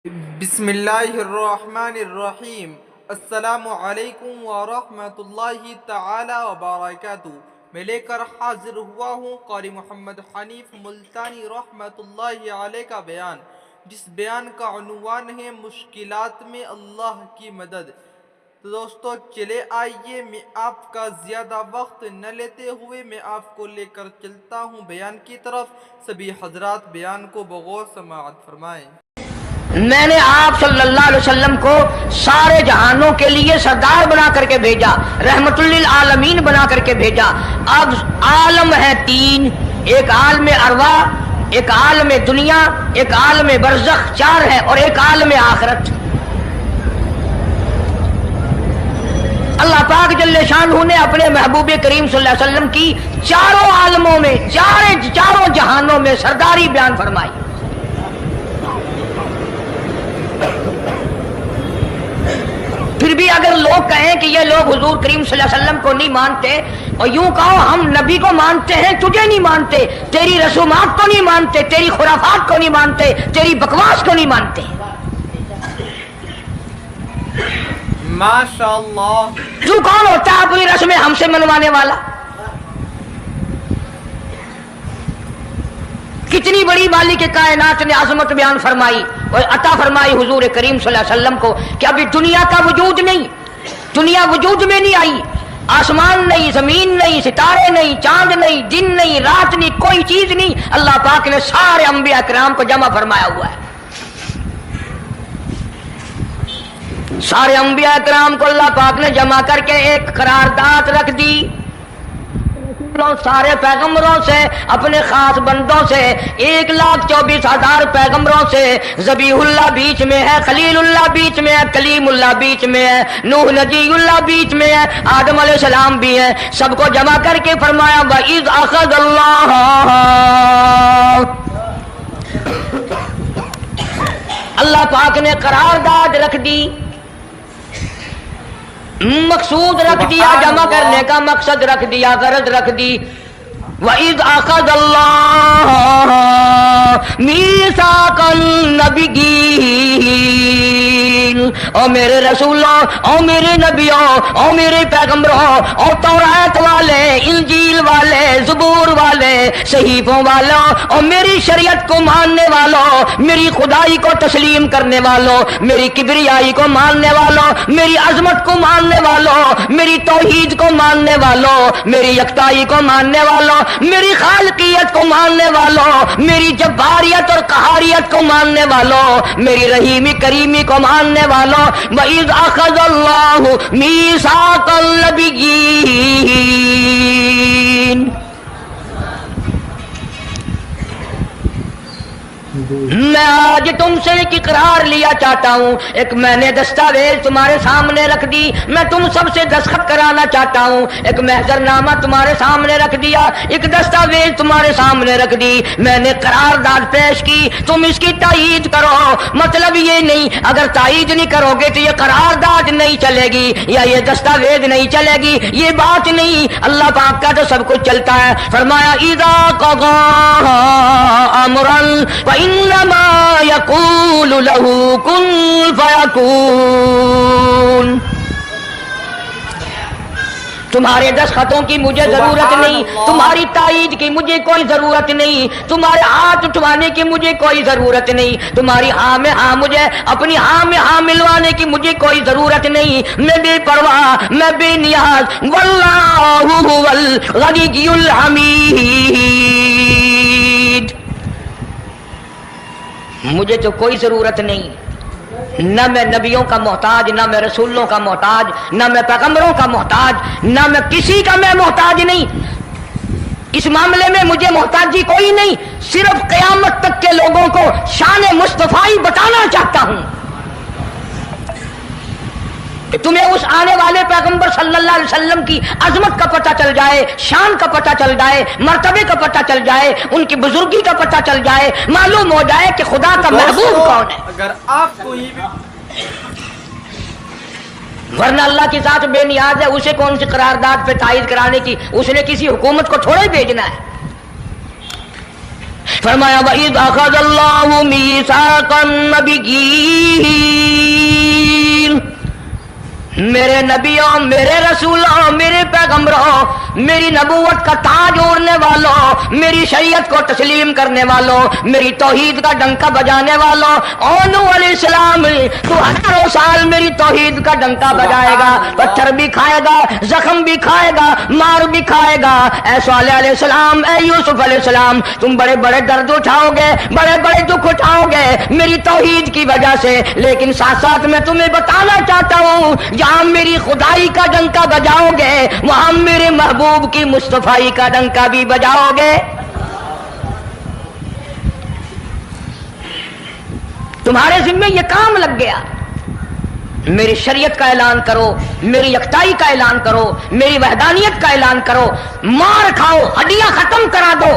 بسم اللہ الرحمن الرحیم۔ السلام علیکم ورحمۃ اللہ تعالی وبرکاتہ۔ میں لے کر حاضر ہوا ہوں قاری محمد حنیف ملتانی رحمۃ اللہ علیہ کا بیان، جس بیان کا عنوان ہے مشکلات میں اللہ کی مدد۔ تو دوستو چلے آئیے، میں آپ کا زیادہ وقت نہ لیتے ہوئے میں آپ کو لے کر چلتا ہوں بیان کی طرف۔ سبھی حضرات بیان کو بغور سماعت فرمائیں۔ میں نے آپ صلی اللہ علیہ وسلم کو سارے جہانوں کے لیے سردار بنا کر کے بھیجا، رحمت للعالمین بنا کر کے بھیجا۔ اب عالم ہے تین، ایک عالم ارواح، ایک عالم دنیا، ایک عالم برزخ، چار ہے، اور ایک عالم آخرت۔ اللہ پاک جل شانہ نے اپنے محبوب کریم صلی اللہ علیہ وسلم کی چاروں عالموں میں، چاروں جہانوں میں سرداری بیان فرمائی۔ پھر بھی اگر لوگ کہیں کہ یہ لوگ حضور کریم صلی اللہ علیہ وسلم کو نہیں مانتے، اور یوں کہو ہم نبی کو مانتے ہیں، تجھے نہیں مانتے، تیری رسومات کو نہیں مانتے، تیری خرافات کو نہیں مانتے، تیری بکواس کو نہیں مانتے۔ ماشاءاللہ۔ تو کون ہوتا ہے اپنی رسمیں ہم سے منوانے والا؟ کتنی بڑی مالک کائنات نے عظمت بیان فرمائی اور عطا فرمائی حضور کریم صلی اللہ علیہ وسلم کو کہ ابھی دنیا کا وجود نہیں، دنیا وجود میں نہیں آئی، آسمان نہیں، زمین نہیں، ستارے نہیں، چاند نہیں، دن نہیں، رات نہیں، کوئی چیز نہیں، اللہ پاک نے سارے انبیاء کرام کو جمع فرمایا ہوا ہے۔ سارے انبیاء کرام کو اللہ پاک نے جمع کر کے ایک قرارداد رکھ دی، سارے پیغمبروں سے، اپنے خاص بندوں سے، 1,24,000 پیغمبروں سے، ذبیح اللہ بیچ میں ہے، خلیل اللہ بیچ میں ہے، کلیم اللہ بیچ میں ہے، نوح نجی اللہ بیچ میں ہے، آدم علیہ السلام بھی ہے، سب کو جمع کر کے فرمایا وَإِذْ أَخَذَ اللَّهُ، اللہ پاک نے قرارداد رکھ دی، مقصود رکھ دیا، جمع کرنے کا مقصد رکھ دیا، غرض رکھ دی۔ وَإِذْ أَخَذَ اللَّهُ مِيثَاقَ النَّبِيِّينَ، او میرے رسولوں، او میرے نبیوں، او میرے پیغمبروں، او تورات والے، انجیل والے، زبور والے، صحیفوں والوں، او میری شریعت کو ماننے والوں، میری خدائی کو تسلیم کرنے والوں، میری کبریائی کو ماننے والوں، میری عظمت کو ماننے والوں، میری توحید کو ماننے والوں، میری یکتائی کو ماننے والوں، میری خالقیت کو ماننے والوں، میری جباریت اور قہاریت کو ماننے والوں، میری رحیمی کریمی کو ماننے والوں، وَإِذْ أَخَذَ اللَّهُ مِيثَاقَ النَّبِيِّينَ، میں آج تم سے ایک اقرار لیا چاہتا ہوں، ایک میں نے دستاویز تمہارے سامنے رکھ دی، میں تم سب سے دستخط کرانا چاہتا ہوں، ایک محضر نامہ تمہارے سامنے رکھ دیا، ایک دستاویز تمہارے سامنے رکھ دی، میں نے قرارداد پیش کی، تم اس کی تائید کرو۔ مطلب یہ نہیں اگر تائید نہیں کرو گے تو یہ قرارداد نہیں چلے گی یا یہ دستاویز نہیں چلے گی، یہ بات نہیں، اللہ پاک کا تو سب کچھ چلتا ہے۔ فرمایا اذا قضى امرا فانما يقول له كن فيكون۔ تمہارے دستخطوں کی مجھے ضرورت نہیں، تمہاری تائید کی مجھے کوئی ضرورت نہیں، تمہارے ہاتھ اٹھوانے کی مجھے کوئی ضرورت نہیں، تمہاری ہاں میں ہاں مجھے اپنی ہاں میں ہاں ملوانے کی مجھے کوئی ضرورت نہیں، میں بے پرواہ، میں بے نیاز، واللہ هو الغنی الحمید، مجھے تو کوئی ضرورت نہیں، نہ میں نبیوں کا محتاج، نہ میں رسولوں کا محتاج، نہ میں پیغمبروں کا محتاج، نہ میں کسی کا میں محتاج نہیں، اس معاملے میں مجھے محتاجی کوئی نہیں، صرف قیامت تک کے لوگوں کو شان مصطفی بتانا چاہتا ہوں کہ تمہیں اس آنے والے پیغمبر صلی اللہ علیہ وسلم کی عظمت کا پتہ چل جائے، شان کا پتہ چل جائے، مرتبے کا پتہ چل جائے، ان کی بزرگی کا پتہ چل جائے، معلوم ہو جائے کہ خدا کا محبوب کون ہے۔ اگر آپ کو ہی ورنہ اللہ کی ذات بے نیاز ہے، اسے کون سی قرارداد پہ تائید کرانے کی، اس نے کسی حکومت کو تھوڑا ہی بھیجنا ہے۔ فرمایا وَإِذْ أَخَذَ اللَّهُ مِيثَاقَ النَّبِيِّينَ، میرے نبیوں، میرے رسولوں، میرے پیغمبروں، میری نبوت کا تاج اوڑھنے والوں، میری شریعت کو تسلیم کرنے والوں، میری توحید کا ڈنکا بجانے والوں، نوح علیہ السلام تو ہزاروں سال میری توحید کا ڈنکا بجائے گا، پتھر بھی کھائے گا، زخم بھی کھائے گا، مار بھی کھائے گا۔ اے صالح علیہ السلام، اے یوسف علیہ السلام، تم بڑے بڑے درد اٹھاؤ گے، بڑے بڑے دکھ اٹھاؤ گے میری توحید کی وجہ سے، لیکن ساتھ ساتھ میں تمہیں بتانا چاہتا ہوں جہاں میری خدائی کا ڈنکا بجاؤ گے وہاں میرے محبوب کی مصطفائی کا ڈنکا بھی بجاؤ گے۔ تمہارے ذمہ یہ کام لگ گیا، میری شریعت کا اعلان کرو، میری یکتائی کا اعلان کرو، میری وحدانیت کا اعلان کرو، مار کھاؤ، ہڈیاں ختم کرا دو۔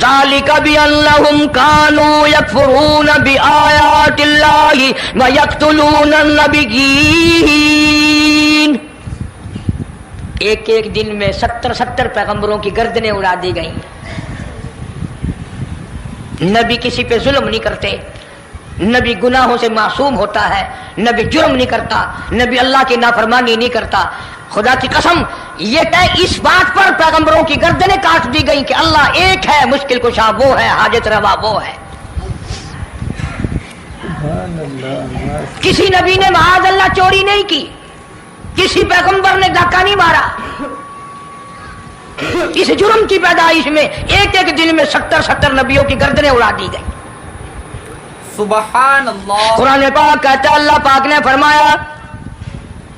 ذالک بأنہم کانوا یکفرون بآیات اللہ ویقتلون النبیین۔ ایک ایک دن میں 70 پیغمبروں کی گردنیں اڑا دی گئیں۔ نبی کسی پہ ظلم نہیں کرتے، نبی گناہوں سے معصوم ہوتا ہے، نبی جرم نہیں کرتا، نبی اللہ کی نافرمانی نہیں کرتا۔ خدا کی قسم یہ طے اس بات پر پیغمبروں کی گردنیں کاٹ دی گئیں کہ اللہ ایک ہے، مشکل کشا وہ ہے، حاجت روا وہ ہے۔ کسی نبی نے معاذ اللہ چوری نہیں کی، کسی پیغمبر نے ڈاکہ نہیں مارا۔ اس جرم کی پیدائش میں ایک ایک دن میں 70 نبیوں کی گردنیں اڑا دی گئی۔ سبحان اللہ۔ قرآن پاک کہتا ہے اللہ پاک نے فرمایا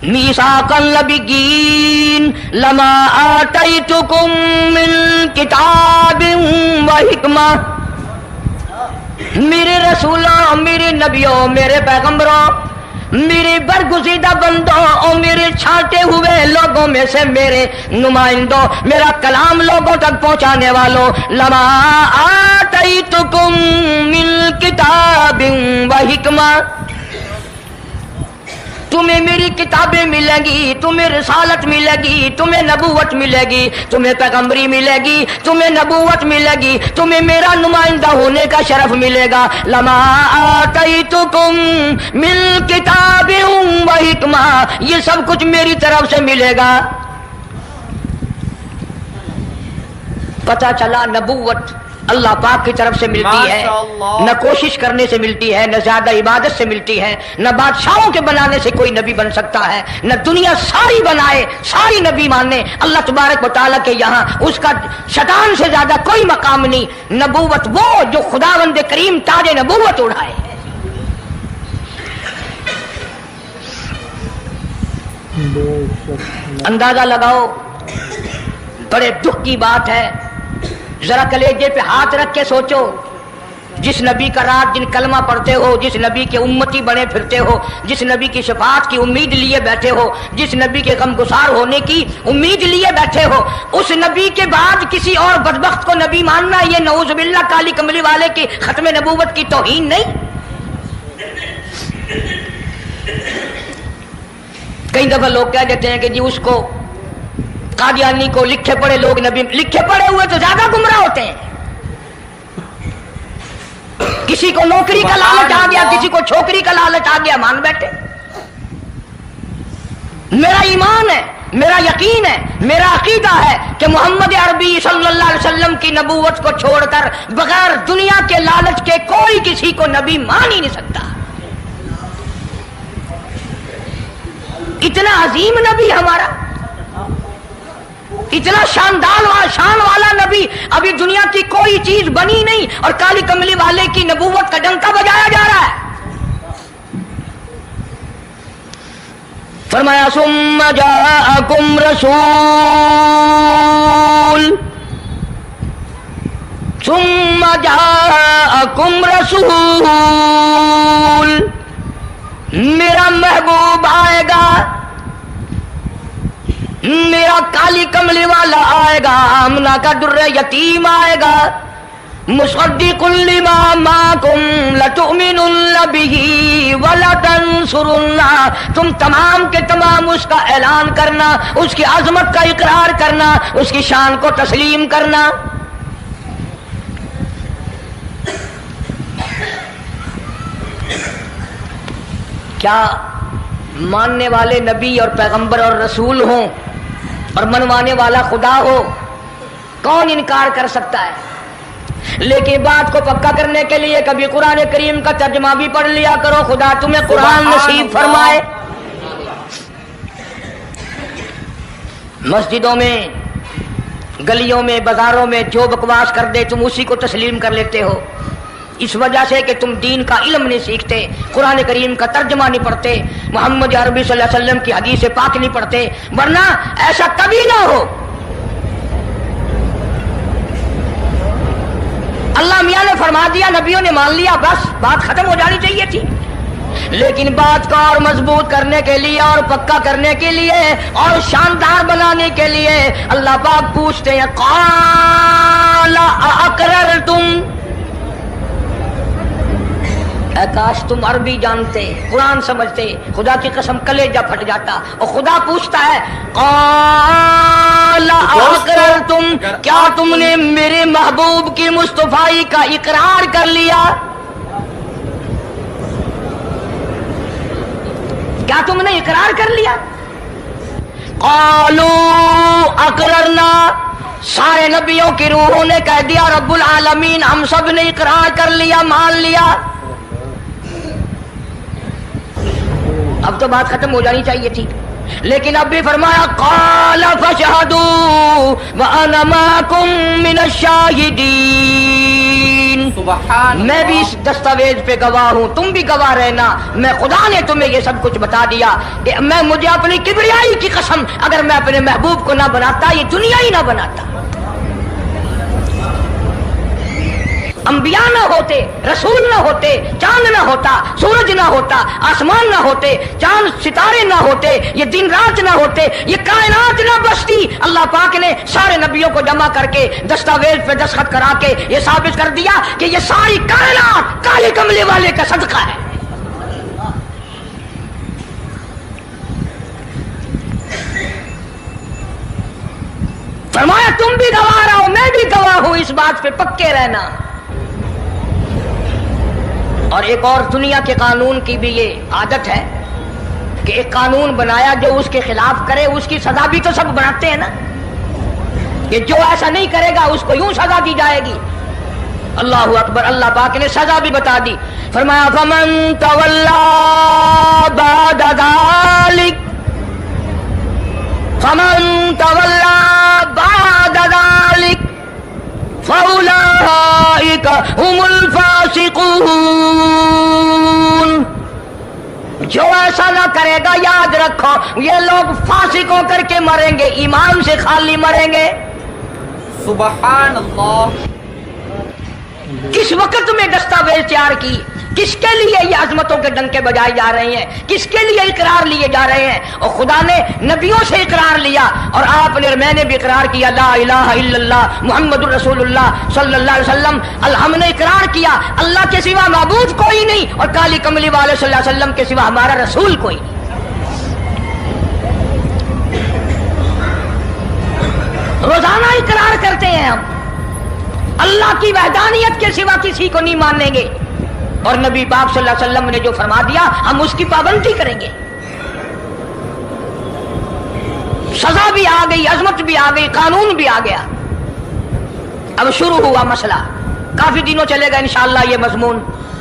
میثاق النبیین لما آتیتکم من کتاب و حکمہ، میرے رسولوں، میرے نبیوں، میرے پیغمبروں، میرے برگزیدہ بندوں اور میرے چھانٹے ہوئے لوگوں میں سے میرے نمائندوں، میرا کلام لوگوں تک پہنچانے والوں، لما آتیتکم من کتاب و حکمہ، تمہیں میری کتابیں ملیں گی، تمہیں رسالت ملے گی، تمہیں نبوت ملے گی، تمہیں پیغمبری ملے گی، تمہیں نبوت ملے گی، تمہیں میرا نمائندہ ہونے کا شرف ملے گا۔ لما آتیتکم من کتاب و حکمہ، یہ سب کچھ میری طرف سے ملے گا۔ پتہ چلا نبوت اللہ پاک کی طرف سے ملتی ہے، نہ کوشش کرنے سے ملتی ہے، نہ زیادہ عبادت سے ملتی ہے، نہ بادشاہوں کے بنانے سے کوئی نبی بن سکتا ہے، نہ دنیا ساری بنائے ساری نبی مانے اللہ تبارک و تعالیٰ کے یہاں اس کا شیطان سے زیادہ کوئی مقام نہیں۔ نبوت وہ جو خداوند کریم تاج نبوت اڑھائے۔ اندازہ لگاؤ، بڑے دکھ کی بات ہے، ذرا کلیجے پہ ہاتھ رکھ کے سوچو، جس نبی کا رات دن کلمہ پڑھتے ہو، جس نبی کے امتی بنے پھرتے ہو، جس نبی کی شفاعت کی امید لیے بیٹھے ہو، جس نبی کے غمگسار ہونے کی امید لیے بیٹھے ہو، اس نبی کے بعد کسی اور بدبخت کو نبی ماننا یہ نعوذ باللہ کالی کملی والے کی ختم نبوت کی توہین نہیں؟ کئی دفعہ لوگ کہہ دیتے ہیں کہ جی اس کو قادیانی کو لکھے پڑھے لوگ نبی، لکھے پڑھے ہوئے تو زیادہ گمراہ ہوتے ہیں۔ کسی کو نوکری کا لالچ آ گیا، کسی کو چھوکری کا لالچ آ گیا، مان بیٹھے۔ میرا ایمان ہے، میرا یقین ہے، میرا عقیدہ ہے کہ محمد عربی صلی اللہ علیہ وسلم کی نبوت کو چھوڑ کر بغیر دنیا کے لالچ کے کوئی کسی کو نبی مان ہی نہیں سکتا۔ اتنا عظیم نبی ہمارا، اتنا شان والا نبی، ابھی دنیا کی کوئی چیز بنی نہیں اور کالی کملی والے کی نبوت کا ڈنکا بجایا جا رہا ہے۔ فرمایا ثم جاءکم رسول، ثم جاءکم رسول، میرا محبوب آئے گا، میرا کالی کملی والا آئے گا، آمنہ کا در یتیم آئے گا، مصدق لما معکم لتؤمنن بہ ولتنصرنہ، تم تمام کے تمام اس کا اعلان کرنا، اس کی عظمت کا اقرار کرنا، اس کی شان کو تسلیم کرنا۔ کیا ماننے والے نبی اور پیغمبر اور رسول ہوں اور منوانے والا خدا ہو؟ کون انکار کر سکتا ہے؟ لیکن بات کو پکا کرنے کے لیے کبھی قرآن کریم کا ترجمہ بھی پڑھ لیا کرو، خدا تمہیں قرآن نصیب فرمائے۔ مسجدوں میں، گلیوں میں، بازاروں میں جو بکواس کر دے تم اسی کو تسلیم کر لیتے ہو، اس وجہ سے کہ تم دین کا علم نہیں سیکھتے، قرآن کریم کا ترجمہ نہیں پڑھتے، محمد عربی صلی اللہ علیہ وسلم کی حدیث پاک نہیں پڑھتے، ورنہ ایسا کبھی نہ ہو۔ اللہ میاں نے فرما دیا، نبیوں نے مان لیا، بس بات ختم ہو جانی چاہیے تھی۔ لیکن بات کو اور مضبوط کرنے کے لیے اور پکا کرنے کے لیے اور شاندار بنانے کے لیے اللہ پاک پوچھتے ہیں قال اقررتم، اے کاش تم عربی جانتے، قرآن سمجھتے، خدا کی قسم کلیجہ پھٹ جاتا۔ اور خدا پوچھتا ہے قال اقررتم، کیا تم نے میرے محبوب کی مصطفائی کا اقرار کر لیا؟ کیا تم نے اقرار کر لیا؟ قالوا اقررنا، سارے نبیوں کی روحوں نے کہہ دیا رب العالمین ہم سب نے اقرار کر لیا، مان لیا۔ اب تو بات ختم ہو جانی چاہیے تھی، لیکن اب بھی فرمایا قال فاشهدوا وانا معكم من الشاهدين، میں بھی اس دستاویز پہ گواہ ہوں، تم بھی گواہ رہنا، میں خدا نے تمہیں یہ سب کچھ بتا دیا کہ مجھے اپنی کبریائی کی قسم اگر میں اپنے محبوب کو نہ بناتا یہ دنیا ہی نہ بناتا۔ انبیاء نہ ہوتے، رسول نہ ہوتے، چاند نہ ہوتا، سورج نہ ہوتا، آسمان نہ ہوتے، چاند ستارے نہ ہوتے، یہ دن رات نہ ہوتے، یہ کائنات نہ بستی۔ اللہ پاک نے سارے نبیوں کو جمع کر کے دستاویز پہ دستخط کرا کے یہ ثابت کر دیا کہ یہ ساری کائنات کالے کملے والے کا صدقہ ہے۔ فرمایا تم بھی گواہ رہو، میں بھی گواہ ہوں، اس بات پہ پکے رہنا۔ اور ایک اور دنیا کے قانون کی بھی یہ عادت ہے کہ ایک قانون بنایا جو اس کے خلاف کرے اس کی سزا بھی تو سب بناتے ہیں نا، کہ جو ایسا نہیں کرے گا اس کو یوں سزا دی جائے گی۔ اللہ اکبر، اللہ پاک نے سزا بھی بتا دی، فرمایا فمن تولا بعد ذلک، فمن تولا بعد ذلک فَأُولَئِكَ هُمُ الْفَاسِقُونَ، جو ایسا نہ کرے گا یاد رکھو یہ لوگ فاسق ہو کر کے مریں گے، ایمان سے خالی مریں گے۔ سبحان اللہ۔ کس وقت میں دستاویز تیار کی، کس کے لیے یہ عظمتوں کے ڈنکے بجائے جا رہے ہیں، کس کے لیے اقرار لیے جا رہے ہیں؟ اور خدا نے نبیوں سے اقرار لیا اور آپ نے، میں نے بھی اقرار کیا لا الہ الا اللہ محمد الرسول اللہ صلی اللہ علیہ وسلم۔ ہم نے اقرار کیا اللہ کے سوا معبود کوئی نہیں اور کالی کملی والے صلی اللہ علیہ وسلم کے سوا ہمارا رسول کوئی نہیں۔ روزانہ اقرار کرتے ہیں ہم اللہ کی وحدانیت کے سوا کسی کو نہیں مانیں گے، اور نبی پاک صلی اللہ علیہ وسلم نے جو فرما دیا ہم اس کی پابندی کریں گے۔ سزا بھی آ گئی، عظمت بھی آ گئی، قانون بھی آ گیا۔ اب شروع ہوا مسئلہ، کافی دنوں چلے گا انشاءاللہ یہ مضمون۔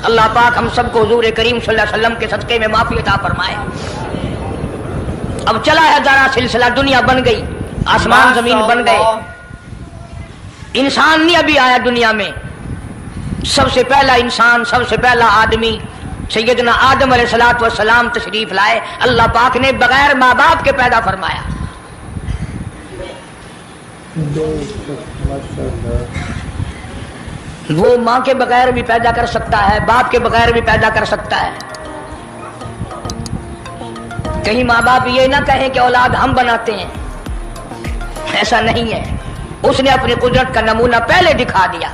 اللہ پاک ہم سب کو حضور کریم صلی اللہ علیہ وسلم کے صدقے میں معافی عطا فرمائے۔ اب چلا ہے ذرا سلسلہ، دنیا بن گئی، آسمان زمین بن گئے، انسان نہیں ابھی آیا دنیا میں۔ سب سے پہلا انسان، سب سے پہلا آدمی سیدنا آدم علیہ الصلوۃ والسلام تشریف لائے۔ اللہ پاک نے بغیر ماں باپ کے پیدا فرمایا۔ وہ ماں کے بغیر بھی پیدا کر سکتا ہے، باپ کے بغیر بھی پیدا کر سکتا ہے۔ کہیں ماں باپ یہ نہ کہیں کہ اولاد ہم بناتے ہیں، ایسا نہیں ہے۔ اس نے اپنی قدرت کا نمونہ پہلے دکھا دیا۔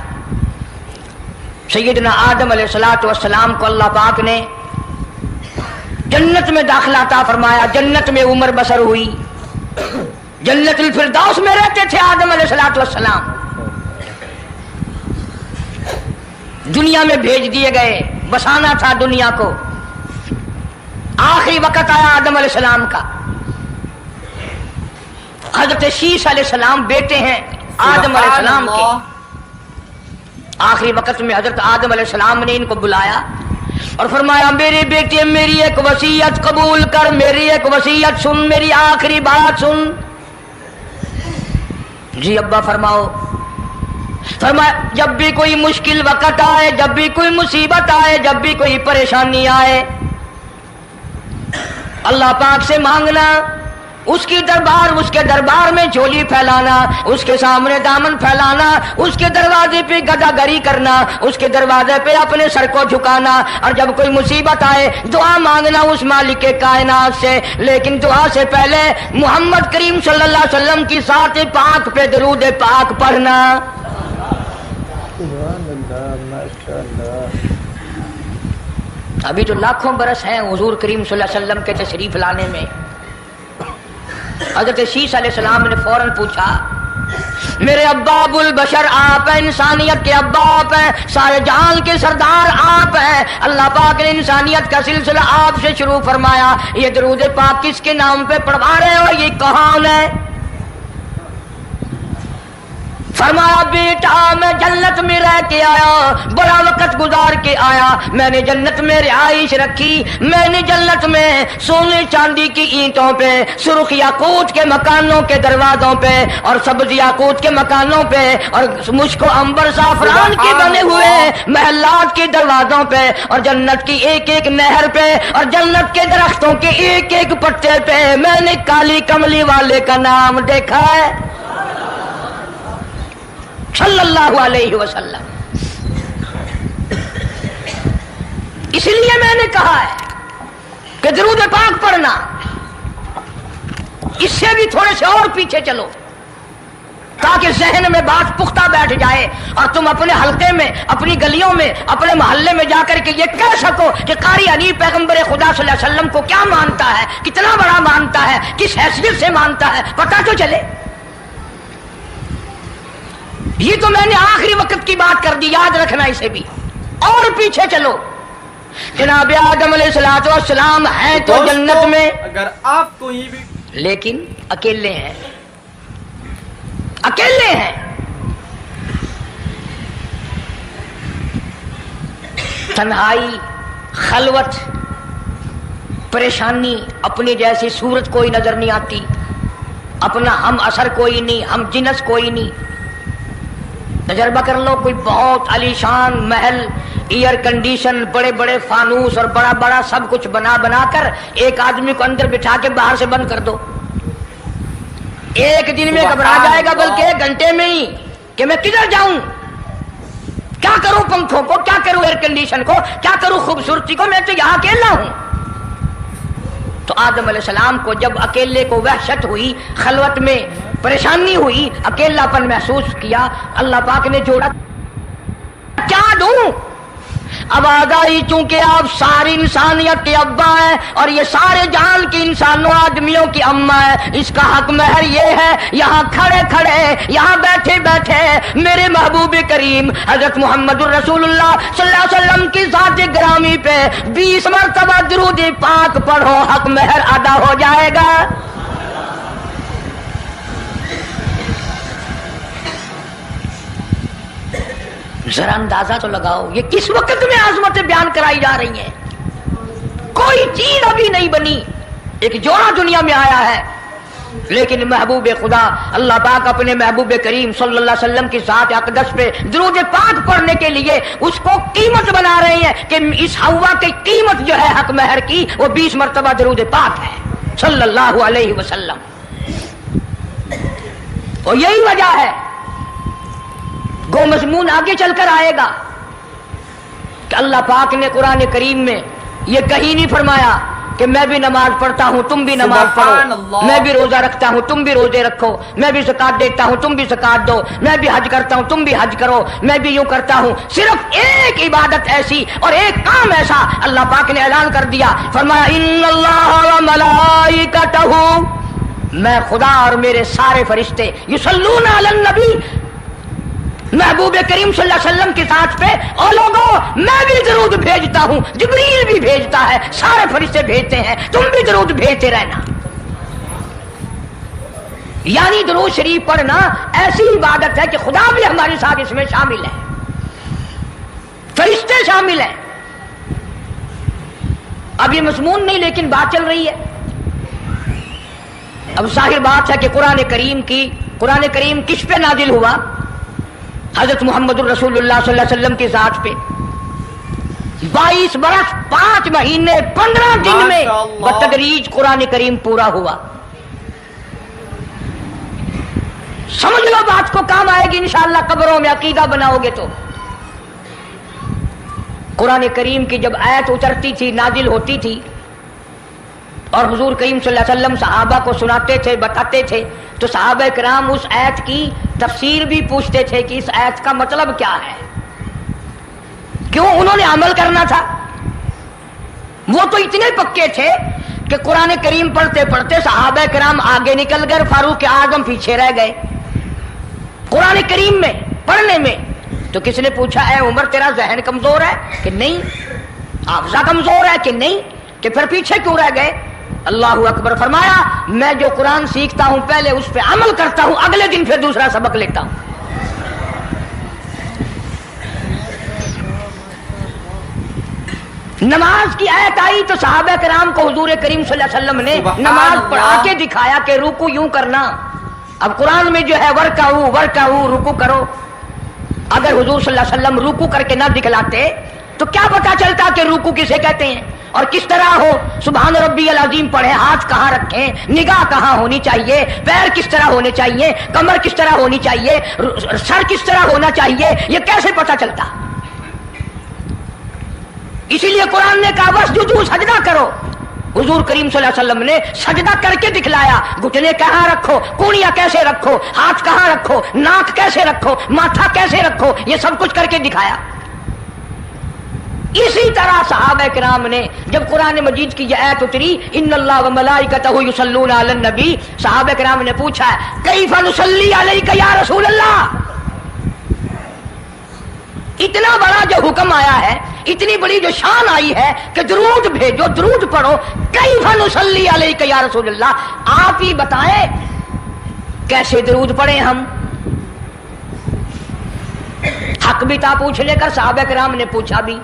سیدنا آدم علیہ الصلوۃ والسلام کو اللہ پاک نے جنت میں داخلہ عطا فرمایا، جنت میں عمر بسر ہوئی، جنت الفردوس میں رہتے تھے آدم علیہ الصلوۃ والسلام۔ دنیا میں بھیج دیے گئے، بسانا تھا دنیا کو۔ آخری وقت آیا آدم علیہ السلام کا. حضرت شیش علیہ السلام بیٹے ہیں آدم علیہ السلام کے. آخری وقت میں حضرت آدم علیہ السلام نے ان کو بلایا اور فرمایا میرے بیٹے میری ایک وصیت قبول کر, میری ایک وصیت سن, میری آخری بات سن. جی ابا فرماؤ. فرمایا جب بھی کوئی مشکل وقت آئے, جب بھی کوئی مصیبت آئے, جب بھی کوئی پریشانی آئے, اللہ پاک سے مانگنا, اس کے دربار میں جھولی پھیلانا, اس کے سامنے دامن پھیلانا, اس کے دروازے پہ گدا گری کرنا, اس کے دروازے پہ اپنے سر کو جھکانا, اور جب کوئی مصیبت آئے دعا مانگنا اس مالک کائنات سے. لیکن دعا سے پہلے محمد کریم صلی اللہ علیہ وسلم کی ذات پاک پہ درود پاک پڑھنا. ابھی تو لاکھوں برس ہیں حضور کریم صلی اللہ علیہ وسلم کے تشریف لانے میں. حضرت شیش علیہ السلام نے فوراً پوچھا میرے ابا ابو البشر آپ ہیں, انسانیت کے ابا آپ ہیں, سارے جہان کے سردار آپ ہیں. اللہ پاک نے انسانیت کا سلسلہ آپ سے شروع فرمایا. یہ درود پاک کس کے نام پہ پڑھوا رہے ہو, یہ کون ہے؟ فرمایا بیٹا میں جنت میں رہ کے آیا, بڑا وقت گزار کے آیا, میں نے جنت میں رہائش رکھی, میں نے جنت میں سونے چاندی کی اینٹوں پہ, سرخ یاقوت کے مکانوں کے دروازوں پہ, اور سبز یاقوت کے مکانوں پہ, اور مشک و عنبر زعفران کے بنے ہوئے محلات کے دروازوں پہ, اور جنت کی ایک ایک نہر پہ, اور جنت کے درختوں کے ایک ایک پتے پہ میں نے کالی کملی والے کا نام دیکھا ہے صلی اللہ علیہ وسلم. اس لیے میں نے کہا ہے کہ درود پاک پڑھنا, اس سے بھی تھوڑے سے اور پیچھے چلو تاکہ ذہن میں بات پختہ بیٹھ جائے, اور تم اپنے حلقے میں, اپنی گلیوں میں, اپنے محلے میں جا کر کے یہ کہہ سکو کہ قاری حنیف پیغمبر خدا صلی اللہ علیہ وسلم کو کیا مانتا ہے, کتنا بڑا مانتا ہے, کس حیثیت سے مانتا ہے, پتہ تو چلے. یہ تو میں نے آخری وقت کی بات کر دی, یاد رکھنا اسے بھی. اور پیچھے چلو, جناب آدم علیہ السلام ہیں تو جنت میں, اگر آپ کو یہ بھی, لیکن اکیلے ہیں, اکیلے ہیں. تنہائی, خلوت, پریشانی, اپنی جیسی صورت کوئی نظر نہیں آتی, اپنا ہم اثر کوئی نہیں, ہم جنس کوئی نہیں. تجربہ کر لو, کوئی بہت عالی شان محل, ایئر کنڈیشن, بڑے بڑے فانوس اور بڑا بڑا سب کچھ بنا کر ایک آدمی کو اندر بٹھا کے باہر سے بند کر دو, ایک دن میں گھبرا جائے گا, بلکہ ایک گھنٹے میں ہی, کہ میں کدھر جاؤں, کیا کروں پنکھوں کو, کیا کروں ایئر کنڈیشن کو, کیا کروں خوبصورتی کو, میں تو یہاں اکیلا ہوں. تو آدم علیہ السلام کو جب اکیلے کو وحشت ہوئی, خلوت میں پریشانی ہوئی, اکیلا پن محسوس کیا, اللہ پاک نے جوڑا, کیا دوں؟ آواز آئی چونکہ آپ ساری انسانیت کے ابا ہیں اور یہ سارے جہان کے انسانوں آدمیوں کی اماں ہے, اس کا حق مہر یہ ہے, یہاں کھڑے کھڑے, یہاں بیٹھے بیٹھے میرے محبوب کریم حضرت محمد الرسول اللہ صلی اللہ علیہ وسلم کی ذات گرامی پہ 20 مرتبہ درود پاک پڑھو, حق مہر ادا ہو جائے گا. ذرا اندازہ تو لگاؤ یہ کس وقت میں عظمتیں بیان کرائی جا رہی ہیں. کوئی چیز ابھی نہیں بنی, ایک جوڑا دنیا میں آیا ہے, لیکن محبوب خدا اللہ پاک اپنے محبوب کریم صلی اللہ علیہ وسلم کی ذات اقدس پہ درود پاک پڑھنے کے لیے اس کو قیمت بنا رہے ہیں کہ اس ہوا کی قیمت جو ہے حق مہر کی وہ 20 مرتبہ درود پاک ہے صلی اللہ علیہ وسلم. اور یہی وجہ ہے, گو مضمون آگے چل کر آئے گا کہ اللہ پاک نے قرآن کریم میں یہ کہیں نہیں فرمایا کہ میں بھی نماز پڑھتا ہوں تم بھی نماز پڑھو, میں بھی روزہ رکھتا ہوں تم بھی روزے رکھو, میں بھی زکات دیتا ہوں تم بھی زکات دو, میں بھی حج کرتا ہوں تم بھی حج کرو, میں بھی یوں کرتا ہوں. صرف ایک عبادت ایسی اور ایک کام ایسا اللہ پاک نے اعلان کر دیا, فرمایا ان اللہ و ملائکتہ, میں خدا اور میرے سارے فرشتے یصلون علی النبی, محبوب کریم صلی اللہ علیہ وسلم کی ذات پہ، اور لوگوں میں بھی درود بھیجتا ہوں، جبریل بھی بھیجتا ہے، سارے فرشتے بھیجتے ہیں، تم بھی درود بھیجتے رہنا۔ یعنی درود شریف پڑھنا ایسی عبادت ہے کہ خدا بھی ہمارے ساتھ اس میں شامل ہے، فرشتے شامل ہیں۔ اب یہ مضمون نہیں، لیکن بات چل رہی ہے۔ اب ظاہر بات ہے کہ قرآن کریم کس پہ نازل ہوا؟ حضرت محمد الرسول اللہ صلی اللہ علیہ وسلم کی ذات پہ 22 برس 5 مہینے 15 دن میں بتدریج قرآن کریم پورا ہوا۔ سمجھ لو بات کو، کام آئے گی انشاءاللہ قبروں میں عقیدہ بناؤ گے تو۔ قرآن کریم کی جب آیت اترتی تھی، نازل ہوتی تھی، اور حضور کریم صلی اللہ علیہ وسلم صحابہ کو سناتے تھے، بتاتے تھے، تو صحابہ کرام اس آیت کی تفسیر بھی پوچھتے تھے کہ اس آیت کا مطلب کیا ہے، کیوں انہوں نے عمل کرنا تھا۔ وہ تو اتنے پکے تھے کہ قرآن کریم پڑھتے پڑھتے صحابہ کرام آگے نکل گئے، فاروق اعظم پیچھے رہ گئے قرآن کریم میں پڑھنے میں۔ تو کس نے پوچھا اے عمر تیرا ذہن کمزور ہے کہ نہیں، حافظہ کمزور ہے کہ نہیں، کہ پھر پیچھے کیوں رہ گئے؟ اللہ اکبر، فرمایا میں جو قرآن سیکھتا ہوں پہلے اس پہ عمل کرتا ہوں، اگلے دن پھر دوسرا سبق لیتا ہوں۔ نماز کی آیت آئی تو صحابہ کرام کو حضور کریم صلی اللہ علیہ وسلم نے نماز پڑھا کے دکھایا کہ رکوع یوں کرنا۔ اب قرآن میں جو ہے ورکعوا رکوع کرو، اگر حضور صلی اللہ علیہ وسلم رکوع کر کے نہ دکھلاتے تو کیا پتا چلتا کہ رکوع کسے کہتے ہیں اور کس طرح ہو؟ سبحان ربی العظیم پڑھے، ہاتھ کہاں رکھیں، نگاہ کہاں ہونی چاہیے، پیر کس طرح ہونے چاہیے، کمر کس طرح ہونی چاہیے، سر کس طرح ہونا چاہیے، یہ کیسے پتا چلتا؟ اسی لیے قرآن نے کہا واسجدوا، سجدہ کرو۔ حضور کریم صلی اللہ علیہ وسلم نے سجدہ کر کے دکھلایا، گھٹنے کہاں رکھو، کونیاں کیسے رکھو، ہاتھ کہاں رکھو، ناک کیسے رکھو، ماتھا کیسے رکھو، یہ سب کچھ کر کے دکھایا۔ اسی طرح صحابہ کرام نے جب قرآن مجید کی یہ آیت اتری ان اللہ وملائکتہ یصلون علی النبی، صحابہ کرام نے پوچھا کیف نصلی علیک یا رسول اللہ؟ اتنا بڑا جو حکم آیا ہے، اتنی بڑی جو شان آئی ہے کہ درود بھیجو، درود پڑھو، کیف نصلی علیک یا رسول اللہ، آپ ہی بتائیں کیسے درود پڑھیں ہم؟ حق بھی تھا پوچھنے کا، صحابہ کرام نے پوچھا بھی۔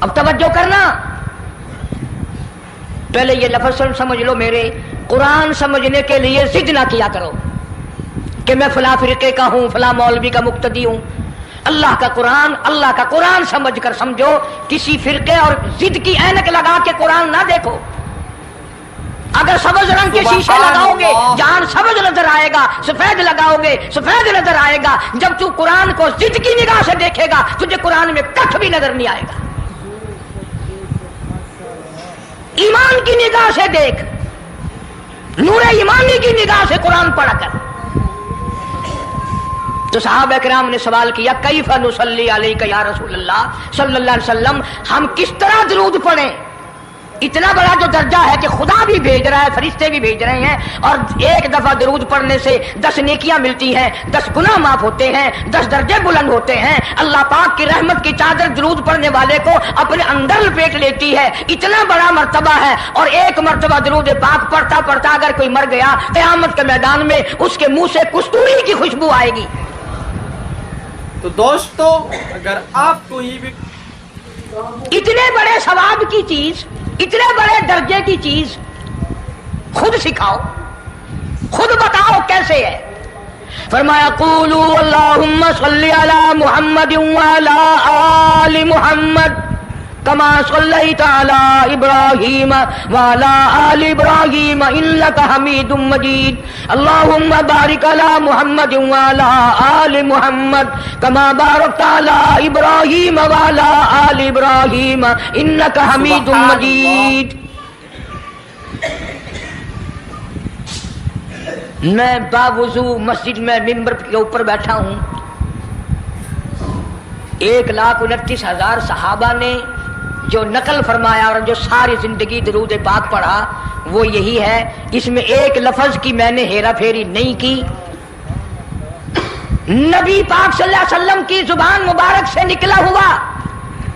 اب توجہ کرنا، پہلے یہ لفظ سمجھ لو میرے، قرآن سمجھنے کے لیے ضد نہ کیا کرو کہ میں فلاں فرقے کا ہوں، فلاں مولوی کا مقتدی ہوں۔ اللہ کا قرآن سمجھ کر سمجھو، کسی فرقے اور ضد کی اینک لگا کے قرآن نہ دیکھو۔ اگر سبز رنگ کے شیشے لگاؤ گے جہاں سبز نظر آئے گا، سفید لگاؤ گے سفید نظر آئے گا۔ جب تو قرآن کو ضد کی نگاہ سے دیکھے گا تجھے قرآن میں کچھ بھی نظر نہیں آئے گا۔ ایمان کی نگاہ سے دیکھ، نور ایمانی کی نگاہ سے قرآن پڑھا کر۔ تو صحابہ کرام نے سوال کیا کیف نصلی علیک یا رسول اللہ صلی اللہ علیہ وسلم، ہم کس طرح درود پڑھیں؟ اتنا بڑا جو درجہ ہے کہ خدا بھی بھیج رہا ہے، فرشتے بھی بھیج رہے ہیں، اور ایک دفعہ درود پڑھنے سے 10 نیکیاں ملتی ہیں، 10 گناہ معاف ہوتے ہیں، 10 درجے بلند ہوتے ہیں۔ اللہ پاک کی رحمت کی چادر درود پڑھنے والے کو اپنے اندر لپیٹ لیتی ہے، اتنا بڑا مرتبہ ہے۔ اور ایک مرتبہ درود پاک پڑھتا پڑھتا اگر کوئی مر گیا، قیامت کے میدان میں اس کے منہ سے کستوری کی خوشبو آئے گی۔ تو دوستو اگر آپ کو یہ بھی اتنے بڑے ثواب کی چیز، اتنے بڑے درجے کی چیز خود سکھاؤ، خود بتاؤ کیسے ہے۔ فرمایا قولوا اللہم صلی علی محمد وعلی آل محمد کما صلیت علی ابراہیم وعلی آل ابراہیم انک حمید مجید اللہم بارک علی محمد وعلی آل محمد کما بارکت علی ابراہیم وعلی آل ابراہیم انک حمید مجید۔ میں باوضو مسجد میں ممبر کے اوپر بیٹھا ہوں، 1,29,000 صحابہ نے جو نقل فرمایا اور جو ساری زندگی درود پاک پڑھا وہ یہی ہے، اس میں ایک لفظ کی میں نے ہیرا پھیری نہیں کی۔ نبی پاک صلی اللہ علیہ وسلم کی زبان مبارک سے نکلا ہوا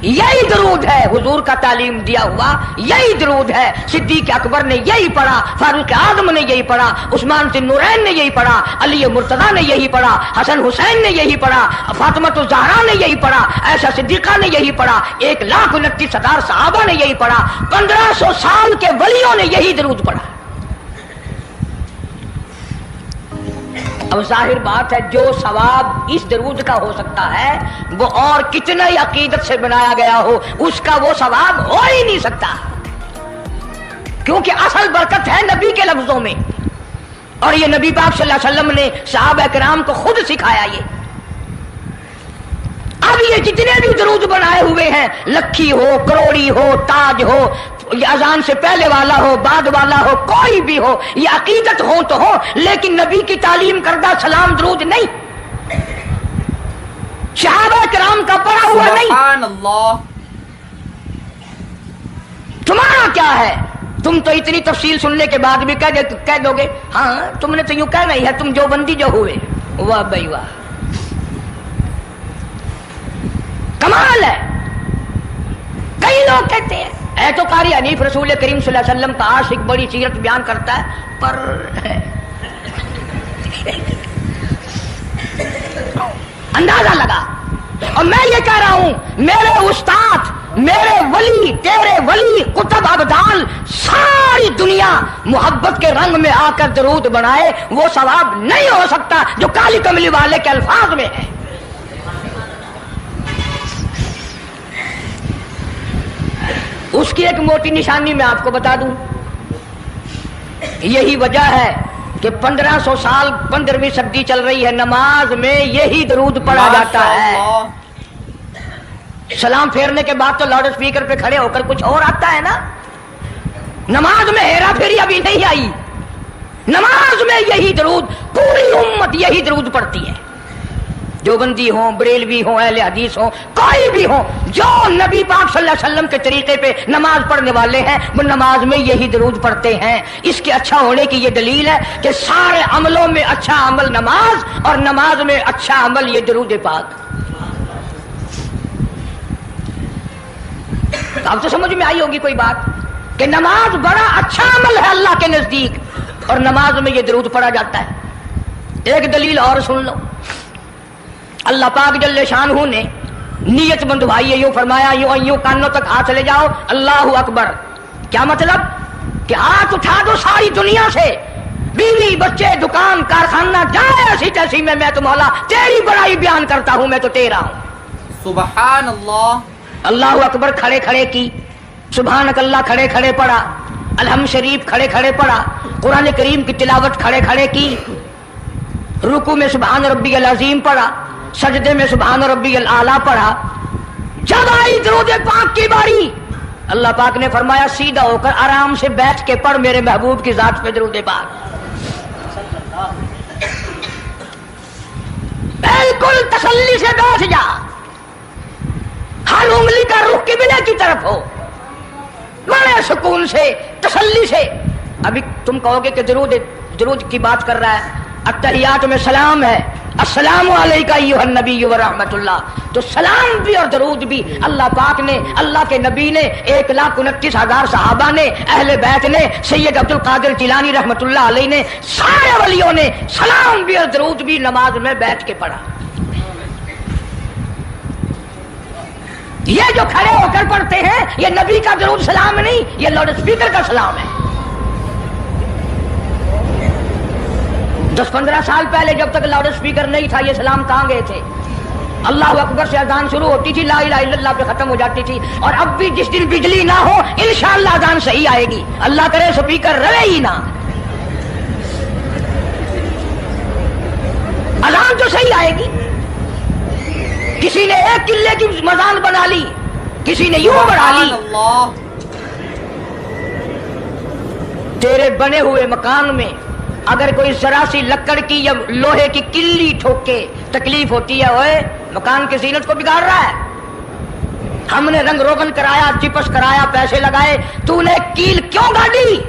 یہی درود ہے، حضور کا تعلیم دیا ہوا یہی درود ہے۔ صدیق اکبر نے یہی پڑھا، فاروق اعظم نے یہی پڑھا، عثمان ذی النورین نے یہی پڑھا، علی مرتضیٰ نے یہی پڑھا، حسن حسین نے یہی پڑھا، فاطمہ الزہرا نے یہی پڑھا، عائشہ صدیقہ نے یہی پڑھا، 1,29,000 صحابہ نے یہی پڑھا، 1500 سال کے ولیوں نے یہی درود پڑھا۔ اب ظاہر بات ہے جو ثواب اس درود کا ہو سکتا ہے وہ اور کتنا ہی عقیدت سے بنایا گیا ہو اس کا وہ ثواب ہو ہی نہیں سکتا، کیونکہ اصل برکت ہے نبی کے لفظوں میں، اور یہ نبی پاک صلی اللہ علیہ وسلم نے صحابہ کرام کو خود سکھایا۔ اب یہ جتنے بھی درود بنائے ہوئے ہیں، لکھی ہو، کروڑی ہو، تاج ہو، یہ اذان سے پہلے والا ہو، بعد والا ہو، کوئی بھی ہو، یہ عقیدت ہو تو ہو، لیکن نبی کی تعلیم کردہ سلام درود نہیں، صحابہ کرام کا پڑھا ہوا نہیں۔ سبحان اللہ۔ تمہارا کیا ہے؟ تم تو اتنی تفصیل سننے کے بعد بھی کہہ دو گے ہاں تم نے تو یوں کہنا ہی ہے، تم جو بندی جو ہوئے۔ واہ بھائی واہ، کمال ہے۔ کئی لوگ کہتے ہیں اے تو قاری حنیف رسول کریم صلی اللہ علیہ وسلم کا عاشق بڑی سیرت بیان کرتا ہے، پر اندازہ لگا۔ اور میں یہ کہہ رہا ہوں میرے استاد، میرے ولی، تیرے ولی، کتب ابدال، ساری دنیا محبت کے رنگ میں آ کر درود بنائے، وہ ثواب نہیں ہو سکتا جو کالی کملی والے کے الفاظ میں ہے۔ اس کی ایک موٹی نشانی میں آپ کو بتا دوں، یہی وجہ ہے کہ 1500 سال 15ویں صدی چل رہی ہے، نماز میں یہی درود پڑھا جاتا ہے۔ سلام پھیرنے کے بعد تو لاؤڈ اسپیکر پہ کھڑے ہو کر کچھ اور آتا ہے نا، نماز میں ہیرا پھیری ابھی نہیں آئی، نماز میں یہی درود، پوری امت یہی درود پڑھتی ہے، جو بندی ہوں، بریلوی ہوں، اہل حدیث ہوں، کوئی بھی ہوں، جو نبی پاک صلی اللہ علیہ وسلم کے طریقے پہ نماز پڑھنے والے ہیں وہ نماز میں یہی درود پڑھتے ہیں۔ اس کے اچھا ہونے کی یہ دلیل ہے کہ سارے عملوں میں اچھا عمل نماز، اور نماز میں اچھا عمل یہ درود پاک۔ اب تو سمجھ میں آئی ہوگی کوئی بات کہ نماز بڑا اچھا عمل ہے اللہ کے نزدیک، اور نماز میں یہ درود پڑھا جاتا ہے۔ ایک دلیل اور سن لو، اللہ پاک جل شانہ نے نیت بندھوائی ہے، یوں فرمایا یوں کانوں تک ہاتھ لے جاؤ، اللہ اکبر۔ کیا مطلب؟ کہ ہاتھ اٹھا دو ساری دنیا سے، بیوی بچے دکان کارخانہ جائے ایسی تیسی میں تو مولا تیری بڑائی بیان کرتا ہوں، میں تو تیرا ہوں۔ سبحان اللہ۔ اللہ اکبر کھڑے کھڑے کی، سبحانک اللہ کھڑے کھڑے پڑھا، الحمد شریف کھڑے کھڑے پڑھا، قرآن کریم کی تلاوت کھڑے کھڑے کی، رکوع میں سبحان ربی العظیم پڑھا، سجدے میں سبحان ربی الاعلیٰ پڑھا۔ جب آئی درود پاک کی باری، اللہ پاک نے فرمایا سیدھا ہو کر آرام سے بیٹھ کے پڑھ میرے محبوب کی ذات پہ درود پاک، بالکل تسلی سے بیٹھ جا، ہر انگلی کا رخ قبلے کی طرف ہو، بڑے سکون سے تسلی سے۔ ابھی تم کہو گے کہ درود کی بات کر رہا ہے، التحیات میں سلام ہے، السلام علیکہ ایھا النبی ورحمۃ اللہ، تو سلام بھی اور درود بھی اللہ پاک نے، اللہ کے نبی نے، 1,29,000 صحابہ نے، اہل بیت نے، سید عبد القادر جیلانی رحمۃ اللہ علیہ نے، سارے ولیوں نے سلام بھی اور درود بھی نماز میں بیٹھ کے پڑھا۔ یہ جو کھڑے ہو کر پڑھتے ہیں یہ نبی کا درود سلام نہیں، یہ لاؤڈ اسپیکر کا سلام ہے۔ 10-15 سال پہلے جب تک لاؤڈ اسپیکر نہیں تھا یہ سلام کہاں گئے تھے؟ اللہ اکبر سے اذان شروع ہوتی تھی، لا الہ الا اللہ پہ ختم ہو جاتی تھی، اور اب بھی جس دن بجلی نہ ہو انشاءاللہ اذان صحیح آئے گی، اللہ کرے اسپیکر رہے ہی نہ، اذان تو صحیح آئے گی۔ کسی نے ایک قلعے کی مزان بنا لی، کسی نے یوں بڑھا لی۔ تیرے بنے ہوئے مکان میں اگر کوئی ذرا سی لکڑ کی یا لوہے کی کلی ٹھوک کے تکلیف ہوتی ہے، اوئے مکان کی زینت کو بگاڑ رہا ہے۔ ہم نے رنگ روغن کرایا، چپس کرایا، پیسے لگائے، تو نے کیل کیوں گاڑی؟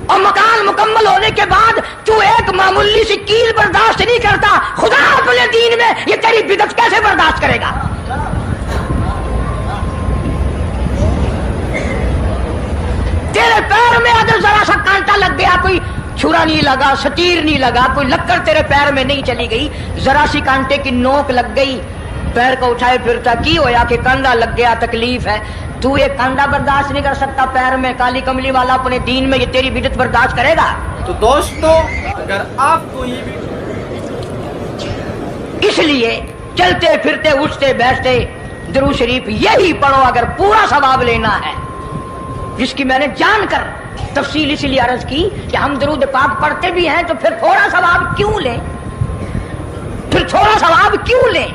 اور مکان مکمل ہونے کے بعد تو ایک معمولی سی کیل برداشت نہیں کرتا، خدا اپنے دین میں یہ تیری بدعت کیسے برداشت کرے گا؟ تیرے پیر میں اگر ذرا سا کانٹا لگ گیا، کوئی چھرا نہیں لگا، سٹیر نہیں لگا، کوئی لکڑ تیرے پیر میں نہیں چلی گئی، ذرا سی کانٹے کی نوک لگ گئی، پیر کو اٹھائے پھرتا کی ہویا کہ کاندھا لگ گیا، تکلیف ہے، تو یہ کاندھا برداشت نہیں کر سکتا پیر میں، کالی کملی والا اپنے دین میں یہ تیری بدعت برداشت کرے گا؟ تو دوستو اگر آپ کو یہ بھی اس لیے چلتے پھرتے اٹھتے بیٹھتے درود شریف یہی پڑھو اگر پورا ثواب لینا ہے، جس کی میں نے جان کر تفصیل اس لیے عرض کی کہ ہم درود پاک پڑھتے بھی ہیں تو پھر تھوڑا ثواب کیوں لیں؟ پھر تھوڑا ثواب کیوں لیں؟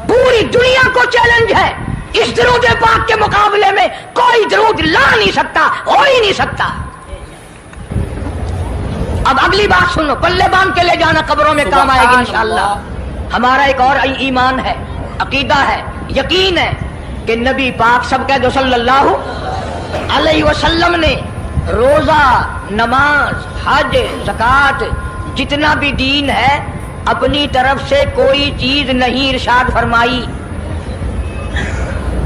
پوری دنیا کو چیلنج ہے، اس درود پاک کے مقابلے میں کوئی درود لا نہیں سکتا، ہو ہی نہیں سکتا۔ اب اگلی بات سنو، پلے باندھ کے لے جانا قبروں میں کام آئے گی انشاءاللہ۔ ہمارا ایک اور ایمان ہے، عقیدہ ہے، یقین ہے کہ نبی پاک سب کہہ دو صلی اللہ علیہ وسلم نے روزہ، نماز، حج، زکوٰۃ، جتنا بھی دین ہے اپنی طرف سے کوئی چیز نہیں ارشاد فرمائی،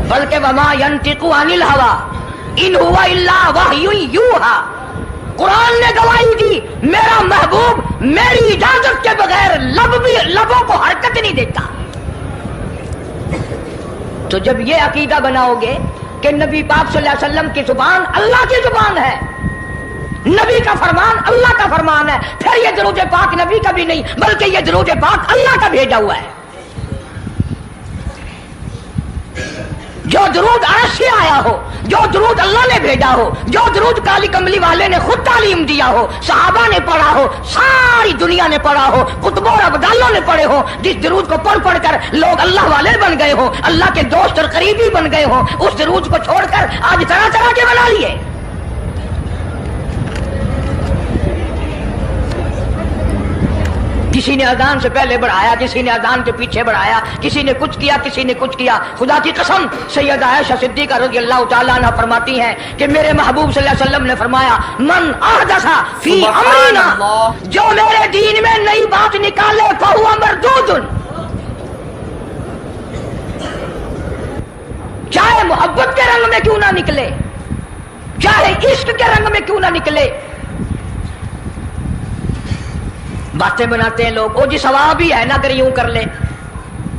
بلکہ وما ينطق عن الهوى ان هو الا وحی یوحی۔ قرآن نے گواہی دی میرا محبوب میری اجازت کے بغیر لبوں کو حرکت نہیں دیتا۔ تو جب یہ عقیدہ بناؤ گے کہ نبی پاک صلی اللہ علیہ وسلم کی زبان اللہ کی زبان ہے، نبی کا فرمان اللہ کا فرمان ہے، پھر یہ درود پاک نبی کا بھی نہیں بلکہ یہ درود پاک اللہ کا بھیجا ہوا ہے۔ جو درود عرش سے آیا ہو، جو درود اللہ نے بھیجا ہو، جو درود کالی کملی والے نے خود تعلیم دیا ہو، صحابہ نے پڑھا ہو، ساری دنیا نے پڑھا ہو، قطبوں اور ابدالوں نے پڑھے ہو، جس درود کو پڑھ پڑھ کر لوگ اللہ والے بن گئے ہو، اللہ کے دوست اور قریبی بن گئے ہو، اس درود کو چھوڑ کر آج طرح طرح کے بنا لیے۔ کسی نے اذان سے پہلے بڑھایا، کسی نے اذان کے پیچھے بڑھایا، کسی نے کچھ کیا، کسی نے کچھ کیا۔ خدا کی قسم سیدہ عائشہ صدیقہ رضی اللہ تعالیٰ عنہ فرماتی ہیں کہ میرے محبوب صلی اللہ علیہ وسلم نے فرمایا من احدث فی امرنا، جو میرے دین میں نئی بات نکالے فہو مردود، چاہے محبت کے رنگ میں کیوں نہ نکلے، چاہے عشق کے رنگ میں کیوں نہ نکلے۔ باتیں بناتے ہیں لوگ، او جی ثواب ہی ہے نا اگر یوں کر لے،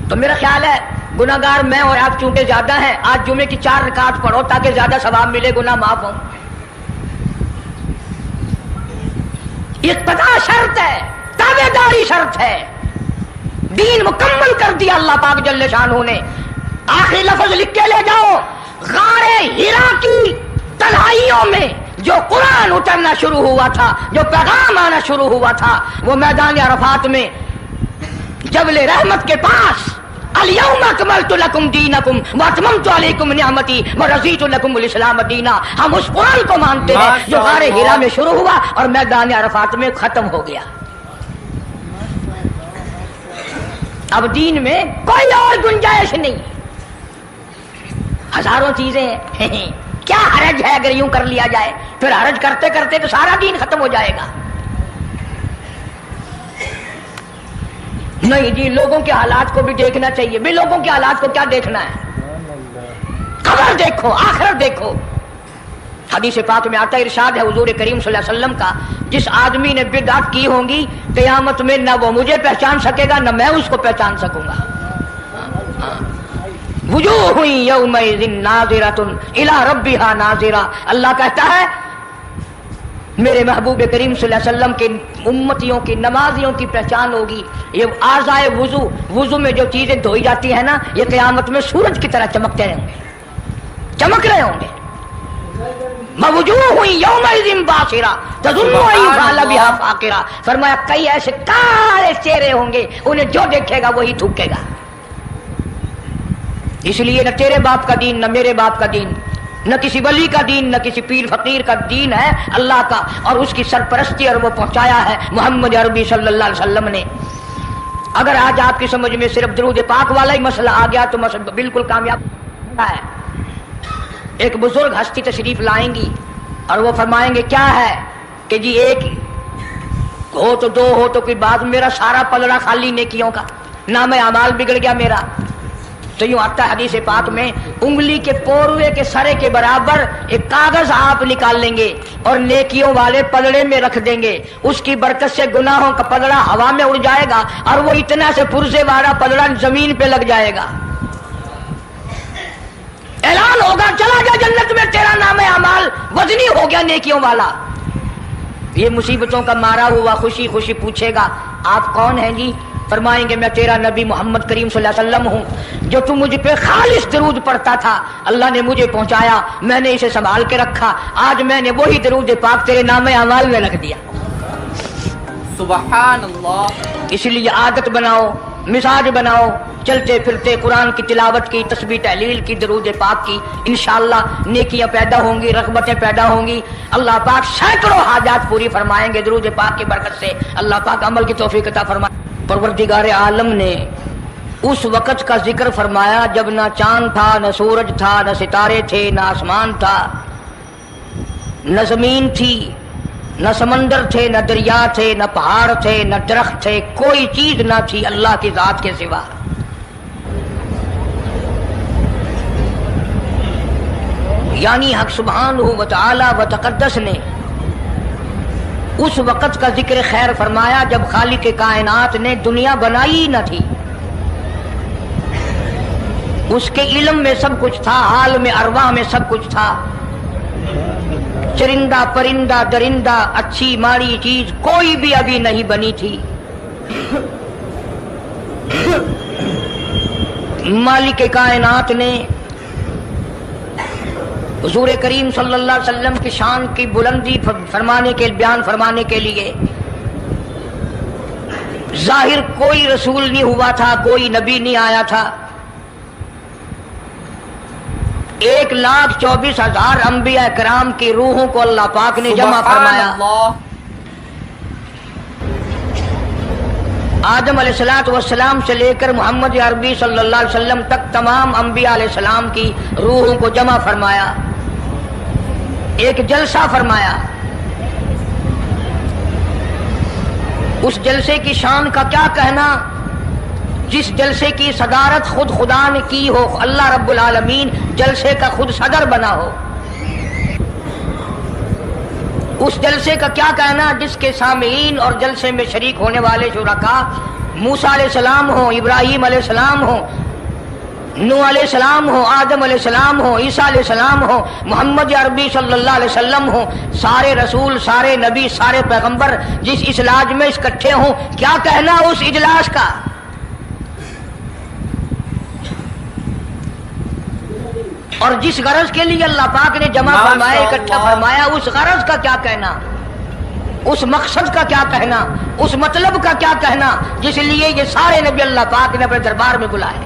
تو میرا خیال ہے گناہگار میں اور آپ چونکہ زیادہ ہیں، آج جمعے کی 4 رکعت پڑھو تاکہ زیادہ ثواب ملے، گناہ معاف ہوں۔ اقتداء شرط ہے، تابعداری شرط ہے، دین مکمل کر دیا اللہ پاک جل شانہ نے۔ آخری لفظ لکھ کے لے جاؤ، غار حرا کی تنہائیوں میں جو قرآن اترنا شروع ہوا تھا، جو پیغام آنا شروع ہوا تھا، وہ میدان عرفات میں جبل رحمت کے پاس الیوم اکملت لکم دینکم واتممت علیکم نعمتی ورضیت لکم الاسلام دینا، ہم اس قرآن کو مانتے ہیں جو غار حرا میں شروع ہوا اور میدان عرفات میں ختم ہو گیا۔ اب دین میں کوئی اور گنجائش نہیں، ہزاروں چیزیں ہیں، کیا حرج ہے اگر یوں کر لیا جائے؟ پھر حرج کرتے کرتے تو سارا دین ختم ہو جائے گا۔ نہیں جی، لوگوں کے حالات کو بھی دیکھنا چاہیے۔ بھی لوگوں کے حالات کو کیا دیکھنا ہے؟ قبر دیکھو، آخرت دیکھو۔ حدیث پاک میں آتا ہے، ارشاد ہے حضور کریم صلی اللہ علیہ وسلم کا، جس آدمی نے بدعت کی ہوں گی قیامت میں نہ وہ مجھے پہچان سکے گا نہ میں اس کو پہچان سکوں گا۔ وجوہ یومئذ ناظرۃ الی ربھا ناظرہ، اللہ کہتا ہے میرے محبوب کریم صلی اللہ علیہ وسلم کے امتیوں کی نمازیوں کی پہچان ہوگی۔ یہ اعضائے وضو میں جو چیزیں دھوئی جاتی ہیں نا، یہ قیامت میں سورج کی طرح چمکتے رہیں گے، چمک رہے ہوں گے۔ وجوہ یومئذ باسرہ تظن ان یفعل بہا فاقرہ، فرمایا کئی ایسے کالے چہرے ہوں گے انہیں جو دیکھے گا وہی تھوکے گا۔ اس لیے نہ تیرے باپ کا دین، نہ میرے باپ کا دین، نہ کسی ولی کا دین، نہ کسی پیر فقیر کا دین ہے، اللہ کا، اور اس کی سرپرستی اور وہ پہنچایا ہے محمد عربی صلی اللہ علیہ وسلم نے۔ اگر آج آپ کی سمجھ میں صرف درود پاک والا ہی مسئلہ آ گیا تو مسئلہ بالکل کامیاب ہے۔ ایک بزرگ ہستی تشریف لائیں گی، اور وہ فرمائیں گے کیا ہے کہ جی ایک ہو تو دو ہو تو کوئی بات، میرا سارا پلڑا خالی نیکیوں کا، نام اعمال بگڑ گیا میرا. تو یوں آتا ہے حدیث پاک میں، انگلی کے پوروے کے سرے کے برابر ایک کاغذ آپ نکال لیں گے اور نیکیوں والے پلڑے میں رکھ دیں گے، اس کی برکت سے گناہوں کا پلڑا ہوا میں اڑ جائے گا اور وہ اتنا سے پرزے والا پلڑا زمین پہ لگ جائے گا. اعلان ہوگا چلا جا جنت میں، تیرا نام اعمال وزنی ہو گیا نیکیوں والا. یہ مصیبتوں کا مارا ہوا خوشی خوشی پوچھے گا آپ کون ہیں جی؟ فرمائیں گے میں تیرا نبی محمد کریم صلی اللہ علیہ وسلم ہوں، جو تم مجھ پہ خالص درود پڑھتا تھا، اللہ نے مجھے پہنچایا، میں نے اسے سنبھال کے رکھا، آج میں نے وہی درود پاک تیرے نام اعمال میں رکھ دیا. سبحان اللہ. اس لیے عادت بناؤ، مزاج بناؤ، چلتے پھرتے قرآن کی تلاوت کی، تسبیح تحلیل کی، درود پاک کی، انشاءاللہ نیکیاں پیدا ہوں گی، رغبتیں پیدا ہوں گی. اللہ پاک سینکڑوں حاجات پوری فرمائیں گے درود پاک کی برکت سے. اللہ پاک عمل کی توفیق عطا فرمائے. پروردگار عالم نے اس وقت کا ذکر فرمایا جب نہ چاند تھا، نہ سورج تھا، نہ ستارے تھے، نہ آسمان تھا، نہ زمین تھی، نہ سمندر تھے، نہ دریا تھے، نہ پہاڑ تھے، نہ درخت تھے، کوئی چیز نہ تھی اللہ کی ذات کے سوا. یعنی حق سبحانہ و تعالی و تقدس نے اس وقت کا ذکر خیر فرمایا جب خالق کائنات نے دنیا بنائی نہ تھی. اس کے علم میں سب کچھ تھا، عالم ارواح میں سب کچھ تھا، چرندہ پرندہ درندہ اچھی ماڑی چیز کوئی بھی ابھی نہیں بنی تھی. مالک کائنات نے حضور کریم صلی اللہ علیہ وسلم کی شان کی بلندی فرمانے کے بیان فرمانے کے لیے ظاہر کوئی رسول نہیں ہوا تھا، کوئی نبی نہیں آیا تھا. 1,24,000 انبیاء کرام کی روحوں کو اللہ پاک نے جمع فرمایا. آدم علیہ السلام سے لے کر محمد عربی صلی اللہ علیہ وسلم تک تمام انبیاء علیہ السلام کی روحوں کو جمع فرمایا، ایک جلسہ فرمایا. اس جلسے کی شان کا کیا کہنا، جس جلسے کی صدارت خود خدا نے کی ہو، اللہ رب العالمین جلسے کا خود صدر بنا ہو. اس جلسے کا کیا کہنا جس کے سامعین اور جلسے میں شریک ہونے والے شرکاء موسیٰ علیہ السلام ہوں، ابراہیم علیہ السلام ہوں، نوح علیہ السلام ہوں، آدم علیہ السلام ہوں، عیسیٰ علیہ السلام ہوں، محمد عربی صلی اللہ علیہ وسلم ہوں، سارے رسول، سارے نبی، سارے پیغمبر جس اجلاس میں اکٹھے ہوں، کیا کہنا اس اجلاس کا. اور جس غرض کے لیے اللہ پاک نے جمع فرمایا، اکٹھا فرمایا، اس غرض کا کیا کہنا، اس مقصد کا کیا کہنا، اس مطلب کا کیا کہنا جس لیے یہ سارے نبی اللہ پاک نے اپنے دربار میں بلائے.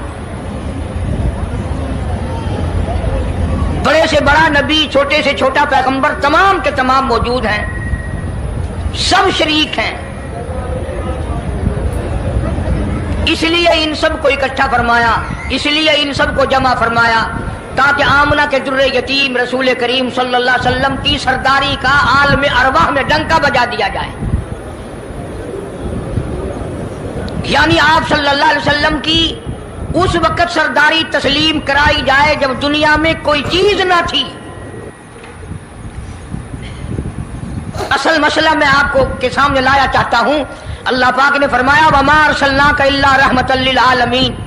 بڑے سے بڑا نبی، چھوٹے سے چھوٹا پیغمبر، تمام کے تمام موجود ہیں، سب شریک ہیں. اس لیے ان سب کو اکٹھا فرمایا، اس لیے ان سب کو جمع فرمایا تاکہ آمنہ کے در یتیم رسول کریم صلی اللہ علیہ وسلم کی سرداری کا عالم ارواح میں ڈنکا بجا دیا جائے. یعنی آپ صلی اللہ علیہ وسلم کی اس وقت سرداری تسلیم کرائی جائے جب دنیا میں کوئی چیز نہ تھی. اصل مسئلہ میں آپ کو کے سامنے لایا چاہتا ہوں. اللہ پاک نے فرمایا وَمَا أَرْسَلْنَاكَ إِلَّا رَحْمَةً لِّلْعَالَمِينَ،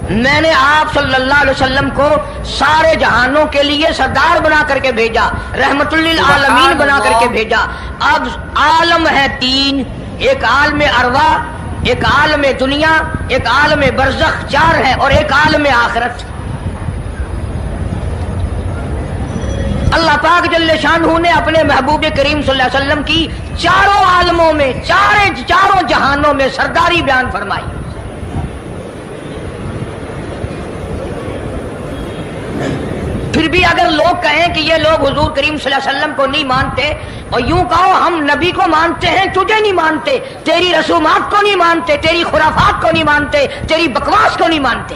میں نے آپ صلی اللہ علیہ وسلم کو سارے جہانوں کے لیے سردار بنا کر کے بھیجا، رحمت للعالمین بنا کر کے بھیجا. اب عالم ہے تین، ایک عالم ارواح، ایک عالم دنیا، ایک عالم برزخ، چار ہے، اور ایک عالم آخرت. اللہ پاک جل شانہ نے اپنے محبوب کریم صلی اللہ علیہ وسلم کی چاروں عالموں میں، چاروں جہانوں میں سرداری بیان فرمائی. پھر بھی اگر لوگ کہیں کہ یہ لوگ حضور کریم صلی اللہ علیہ وسلم کو نہیں مانتے، اور یوں کہو ہم نبی کو مانتے ہیں، تجھے نہیں مانتے، تیری رسومات کو نہیں مانتے، تیری خرافات کو نہیں مانتے، تیری بکواس کو نہیں مانتے.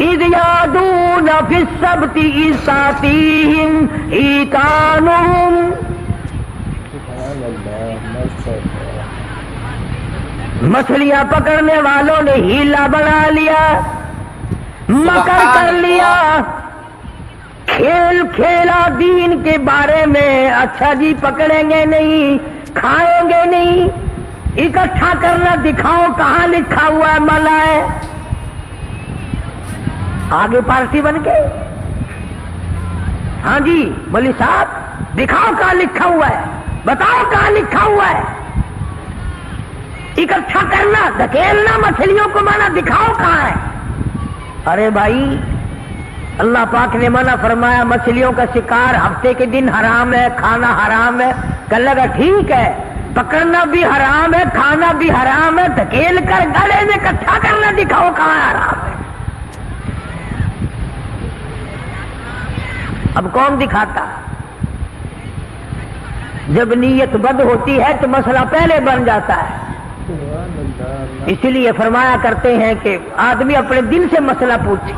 اذ یعدون فی السبت اذ تأتیہم حیتانہم، مچھلیاں پکڑنے والوں نے ہیلا بنا لیا، مکر کر لیا، کھیل کھیلا دین کے بارے میں، اچھا جی پکڑیں گے نہیں، کھائیں گے نہیں، اکٹھا کرنا دکھاؤ کہاں لکھا ہوا ہے منع ہے، آگے پارٹی بن کے، ہاں جی مولوی صاحب دکھاؤ کہاں لکھا ہوا ہے، بتاؤ کہاں لکھا ہوا ہے، اکٹھا کرنا دھکیلنا مچھلیوں کو منع، دکھاؤ کہاں ہے۔ ارے بھائی اللہ پاک نے منع فرمایا مچھلیوں کا شکار ہفتے کے دن حرام ہے، کھانا حرام ہے، کہنے لگا ٹھیک ہے، پکڑنا بھی حرام ہے، کھانا بھی حرام ہے، دھکیل کر گلے میں اکٹھا کرنا دکھاؤ کہاں حرام ہے۔ اب کون دکھاتا؟ جب نیت بد ہوتی ہے تو مسئلہ پہلے بن جاتا ہے، اس لیے فرمایا کرتے ہیں کہ آدمی اپنے دل سے مسئلہ پوچھے۔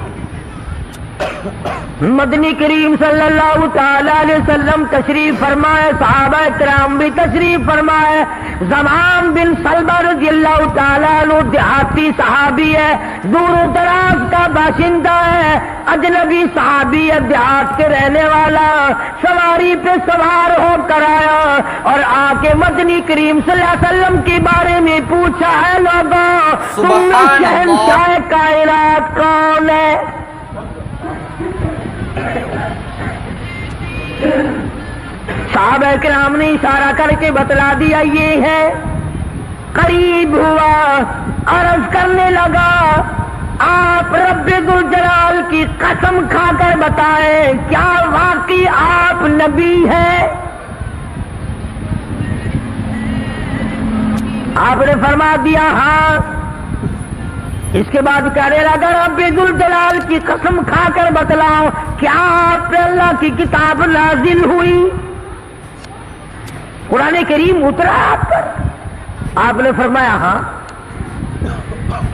مدنی کریم صلی اللہ تعالی علیہ وسلم تشریف فرمائے، صحابہ کرام بھی تشریف فرمائے، زمان بن سلمہ رضی اللہ تعالیٰ عنہ دیہاتی صحابی ہے، دور و دراز کا باشندہ ہے، اجنبی صحابی ہے، دیہات کے رہنے والا، سواری پہ سوار ہو کر آیا اور آ کے مدنی کریم صلی اللہ علیہ وسلم کے بارے میں پوچھا ہے لوگوں تم میں شہنشاہ کائنات کون ہے؟ صحابہ کرام نے اشارہ کر کے بتلا دیا یہ ہے، قریب ہوا، عرض کرنے لگا آپ رب ذوالجلال کی قسم کھا کر بتائیں کیا واقعی آپ نبی ہیں؟ آپ نے فرما دیا ہاں۔ اس کے بعد کہنے لگا رب ذوالجلال کی قسم کھا کر بتلاؤ کیا آپ پہ اللہ کی کتاب نازل ہوئی، قرآن کریم اترا آپ پر؟ آپ نے فرمایا ہاں۔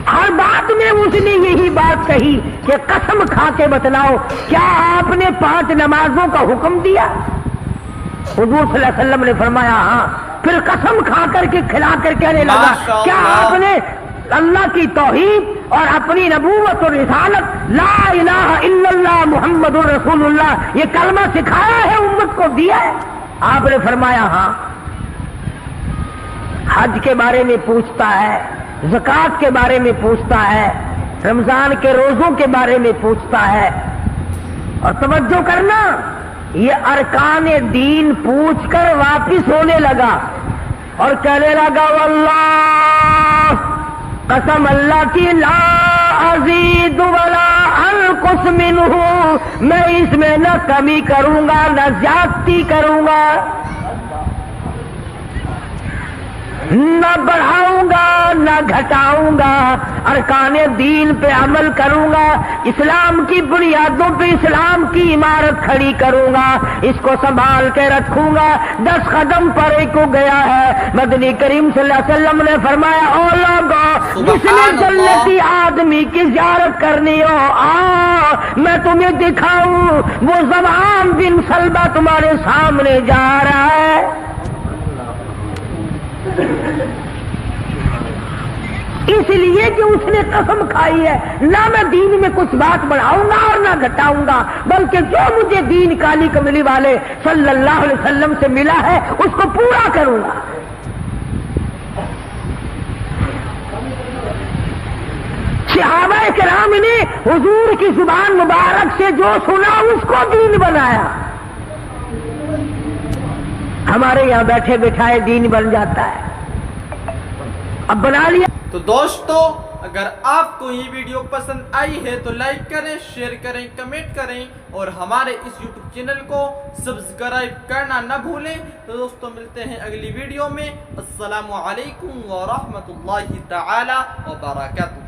ہر بات میں اس نے یہی بات کہی کہ قسم کھا کے بتلاؤ کیا آپ نے 5 نمازوں کا حکم دیا؟ حضور صلی اللہ علیہ وسلم نے فرمایا ہاں۔ پھر قسم کھا کر کے کھلا کر کہنے لگا کیا آپ نے اللہ کی توحید اور اپنی نبوت اور رسالت لا الہ الا اللہ محمد رسول اللہ یہ کلمہ سکھایا ہے، امت کو دیا ہے؟ آپ نے فرمایا ہاں۔ حج کے بارے میں پوچھتا ہے، زکوٰۃ کے بارے میں پوچھتا ہے، رمضان کے روزوں کے بارے میں پوچھتا ہے، اور توجہ کرنا یہ ارکان دین پوچھ کر واپس ہونے لگا اور کہنے لگا واللہ قسم اللہ کی لا ازید ولا انقص منہ، میں اس میں نہ کمی کروں گا نہ زیادتی کروں گا، نہ بڑھاؤں گا نہ گھٹاؤں گا، ارکان دین پہ عمل کروں گا، اسلام کی بنیادوں پہ اسلام کی عمارت کھڑی کروں گا، اس کو سنبھال کے رکھوں گا۔ 10 قدم پرے کو گیا ہے، مدنی کریم صلی اللہ علیہ وسلم نے فرمایا او لوگو جس نے جنتی آدمی کی زیارت کرنی ہو میں تمہیں دکھاؤں، وہ زمان بن سلمہ تمہارے سامنے جا رہا ہے۔ اس لیے کہ اس نے قسم کھائی ہے نہ میں دین میں کچھ بات بڑھاؤں گا اور نہ گھٹاؤں گا، بلکہ جو مجھے دین کالی کملی والے صلی اللہ علیہ وسلم سے ملا ہے اس کو پورا کروں گا۔ صحابہ کرام نے حضور کی زبان مبارک سے جو سنا اس کو دین بنایا۔ ہمارے یہاں بیٹھے بٹھائے دین بن جاتا ہے، اب بنا لیا۔ تو دوستو اگر آپ کو یہ ویڈیو پسند آئی ہے تو لائک کریں، شیئر کریں، کمنٹ کریں اور ہمارے اس یوٹیوب چینل کو سبسکرائب کرنا نہ بھولیں۔ تو دوستو ملتے ہیں اگلی ویڈیو میں۔ السلام علیکم ورحمۃ اللہ تعالی وبرکاتہ۔